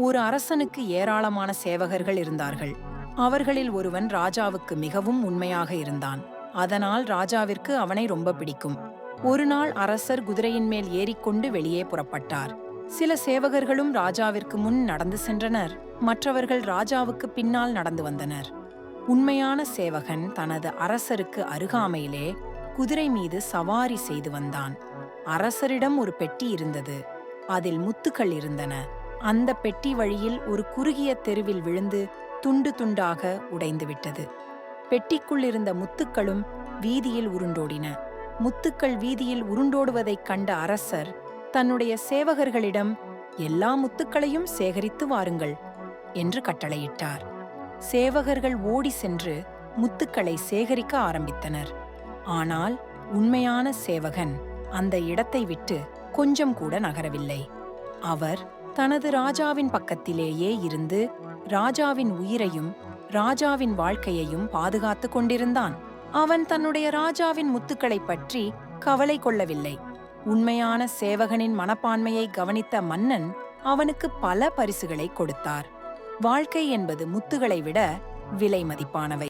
ஒரு அரசனுக்கு ஏராளமான சேவகர்கள் இருந்தார்கள். அவர்களில் ஒருவன் ராஜாவுக்கு மிகவும் உண்மையாக இருந்தான். அதனால் ராஜாவிற்கு அவனை ரொம்ப பிடிக்கும். ஒரு நாள் அரசர் குதிரையின் மேல் ஏறிக்கொண்டு வெளியே புறப்பட்டார். சில சேவகர்களும் ராஜாவிற்கு முன் நடந்து சென்றனர். மற்றவர்கள் ராஜாவுக்கு பின்னால் நடந்து வந்தனர். உண்மையான சேவகன் தனது அரசருக்கு அருகாமையிலே குதிரை மீது சவாரி செய்து வந்தான். அரசரிடம் ஒரு பெட்டி இருந்தது. அதில் முத்துக்கள் இருந்தன. அந்த பெட்டி வழியில் ஒரு குறுகிய தெருவில் விழுந்து துண்டு துண்டாக உடைந்துவிட்டது. பெட்டிக்குள் இருந்த முத்துக்களும் வீதியில் உருண்டோடின. முத்துக்கள் வீதியில் உருண்டோடுவதைக் கண்ட அரசர் தன்னுடைய சேவகர்களிடம், எல்லா முத்துக்களையும் சேகரித்து வாருங்கள் என்று கட்டளையிட்டார். சேவகர்கள் ஓடி சென்று முத்துக்களை சேகரிக்க ஆரம்பித்தனர். ஆனால் உண்மையான சேவகன் அந்த இடத்தை விட்டு கொஞ்சம் கூட நகரவில்லை. அவர் தனது ராஜாவின் பக்கத்திலேயே இருந்து ராஜாவின் உயிரையும் ராஜாவின் வாழ்க்கையையும் பாதுகாத்துக் கொண்டிருந்தான். அவன் தன்னுடைய ராஜாவின் முத்துக்களைப் பற்றி கவலை கொள்ளவில்லை. உண்மையான சேவகனின் மனப்பான்மையை கவனித்த மன்னன் அவனுக்கு பல பரிசுகளை கொடுத்தார். வாழ்க்கை என்பது முத்துகளை விட விலை மதிப்பானவை.